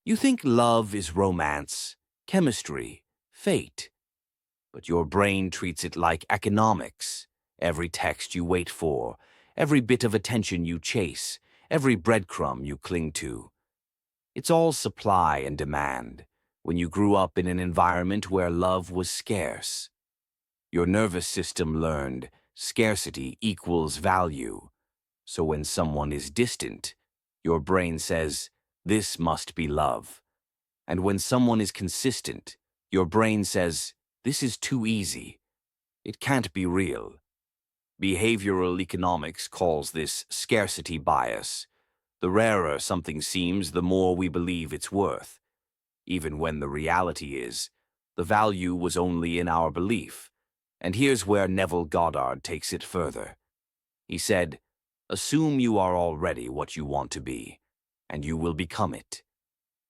You think love is romance, chemistry, fate, but your brain treats it like economics. Every text you wait for, every bit of attention you chase, every breadcrumb you cling to. It's all supply and demand. When you grew up in an environment where love was scarce, your nervous system learned scarcity equals value. So when someone is distant, your brain says, this must be love. And when someone is consistent, your brain says, this is too easy. It can't be real. Behavioral economics calls this scarcity bias. The rarer something seems, the more we believe it's worth, even when the reality is, the value was only in our belief. And here's where Neville Goddard takes it further. He said, assume you are already what you want to be, and you will become it.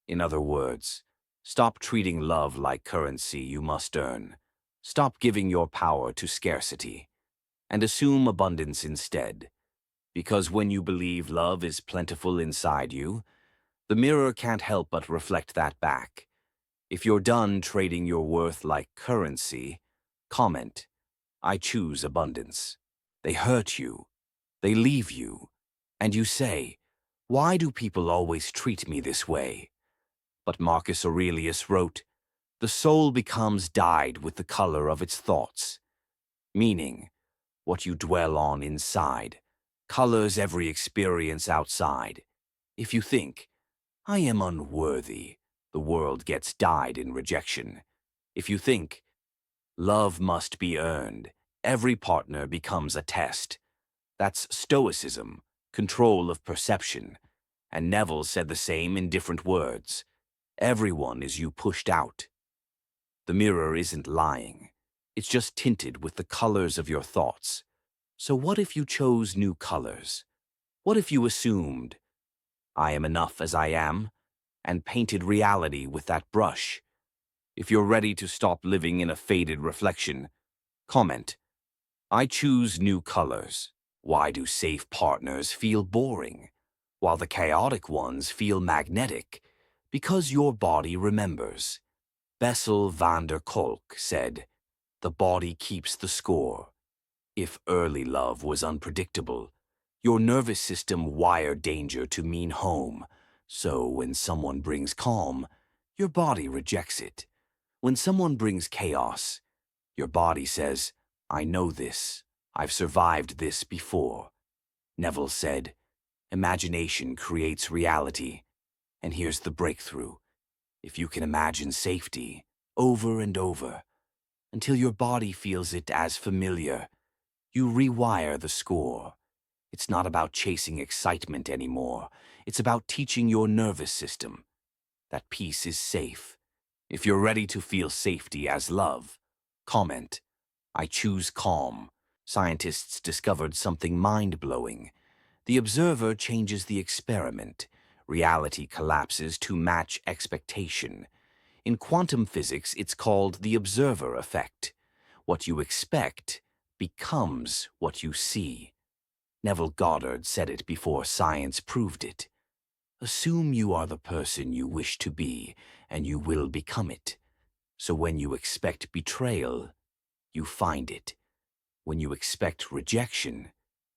In other words, stop treating love like currency you must earn. Stop giving your power to scarcity, and assume abundance instead. Because when you believe love is plentiful inside you, the mirror can't help but reflect that back. If you're done trading your worth like currency, comment, I choose abundance. They hurt you, they leave you, and you say, why do people always treat me this way? But Marcus Aurelius wrote, the soul becomes dyed with the color of its thoughts, meaning what you dwell on inside colors every experience outside. If you think, I am unworthy, the world gets dyed in rejection. If you think, love must be earned, every partner becomes a test. That's stoicism, control of perception. And Neville said the same in different words. Everyone is you pushed out. The mirror isn't lying. It's just tinted with the colors of your thoughts. So what if you chose new colors? What if you assumed, I am enough as I am, and painted reality with that brush? If you're ready to stop living in a faded reflection, comment, I choose new colors. Why do safe partners feel boring, while the chaotic ones feel magnetic? Because your body remembers. Bessel van der Kolk said, the body keeps the score. If early love was unpredictable, your nervous system wired danger to mean home. So when someone brings calm, your body rejects it. When someone brings chaos, your body says, I know this. I've survived this before. Neville said, imagination creates reality. And here's the breakthrough. If you can imagine safety over and over, until your body feels it as familiar, you rewire the score. It's not about chasing excitement anymore. It's about teaching your nervous system that peace is safe. If you're ready to feel safety as love, comment, I choose calm. Scientists discovered something mind-blowing. The observer changes the experiment. Reality collapses to match expectation. In quantum physics, it's called the observer effect. What you expect becomes what you see. Neville Goddard said it before science proved it. Assume you are the person you wish to be, and you will become it. So when you expect betrayal, you find it. When you expect rejection,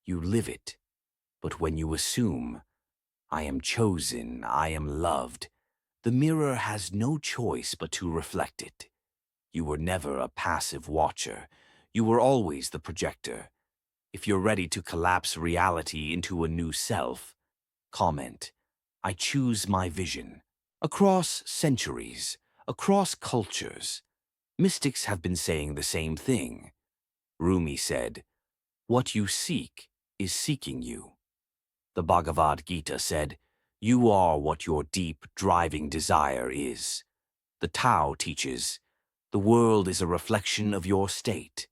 you live it. But when you assume, I am chosen, I am loved, the mirror has no choice but to reflect it. You were never a passive watcher. You were always the projector. If you're ready to collapse reality into a new self, comment, I choose my vision. Across centuries, across cultures, mystics have been saying the same thing. Rumi said, what you seek is seeking you. The Bhagavad Gita said, you are what your deep, driving desire is. The Tao teaches, the world is a reflection of your state.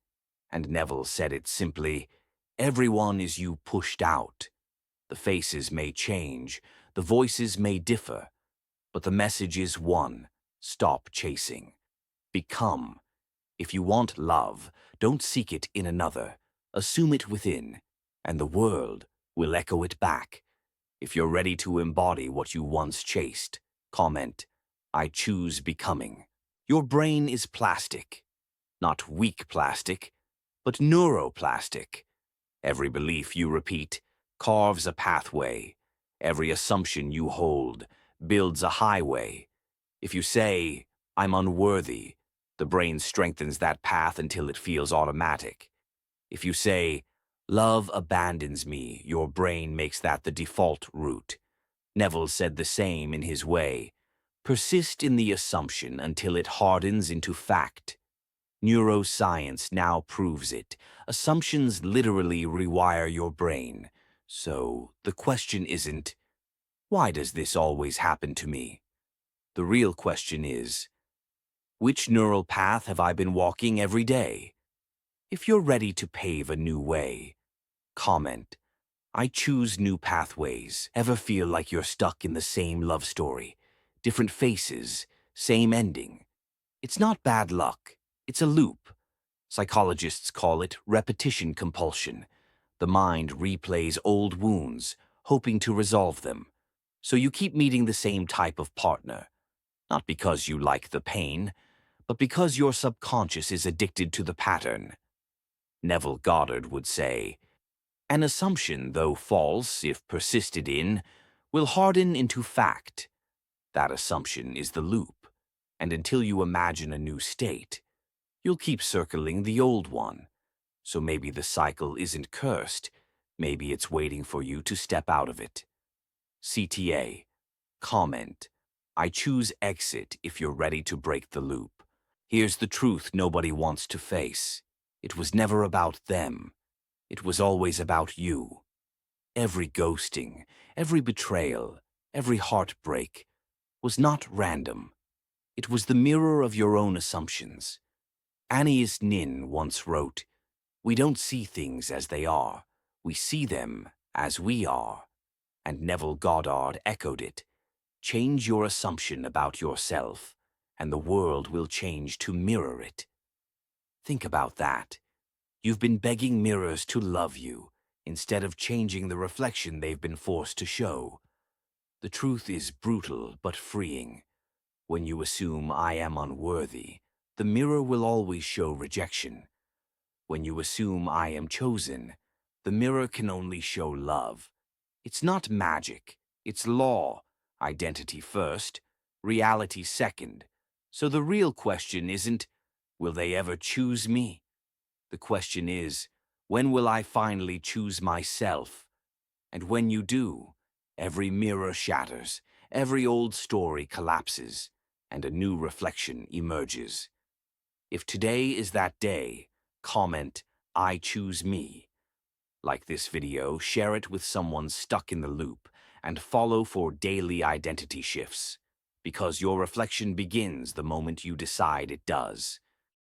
And Neville said it simply, everyone is you pushed out. The faces may change, the voices may differ, but the message is one, stop chasing. Become. If you want love, don't seek it in another, assume it within, and the world will echo it back. If you're ready to embody what you once chased, Comment, I choose becoming. Your brain is plastic. Not weak plastic, but neuroplastic. Every belief you repeat carves a pathway. Every assumption you hold builds a highway. If you say, I'm unworthy, the brain strengthens that path until it feels automatic. If you say, love abandons me, your brain makes that the default route. Neville said the same in his way. Persist in the assumption until it hardens into fact. Neuroscience now proves it. Assumptions literally rewire your brain. So the question isn't, why does this always happen to me? The real question is, which neural path have I been walking every day? If you're ready to pave a new way, comment, I choose new pathways. Ever feel like you're stuck in the same love story? Different faces, same ending. It's not bad luck. It's a loop. Psychologists call it repetition compulsion. The mind replays old wounds, hoping to resolve them. So you keep meeting the same type of partner. Not because you like the pain, but because your subconscious is addicted to the pattern. Neville Goddard would say, an assumption, though false if persisted in, will harden into fact. That assumption is the loop, and until you imagine a new state, you'll keep circling the old one. So maybe the cycle isn't cursed, maybe it's waiting for you to step out of it. CTA, comment, I choose exit if you're ready to break the loop. Here's the truth nobody wants to face. It was never about them. It was always about you. Every ghosting, every betrayal, every heartbreak was not random. It was the mirror of your own assumptions. Anais Nin once wrote, we don't see things as they are, we see them as we are. And Neville Goddard echoed it. Change your assumption about yourself, and the world will change to mirror it. Think about that. You've been begging mirrors to love you, instead of changing the reflection they've been forced to show. The truth is brutal but freeing. When you assume I am unworthy, the mirror will always show rejection. When you assume I am chosen, the mirror can only show love. It's not magic, it's law. Identity first, reality second. So the real question isn't, will they ever choose me? The question is, when will I finally choose myself? And when you do, every mirror shatters, every old story collapses, and a new reflection emerges. If today is that day, comment, I choose me. Like this video, share it with someone stuck in the loop, and follow for daily identity shifts. Because your reflection begins the moment you decide it does.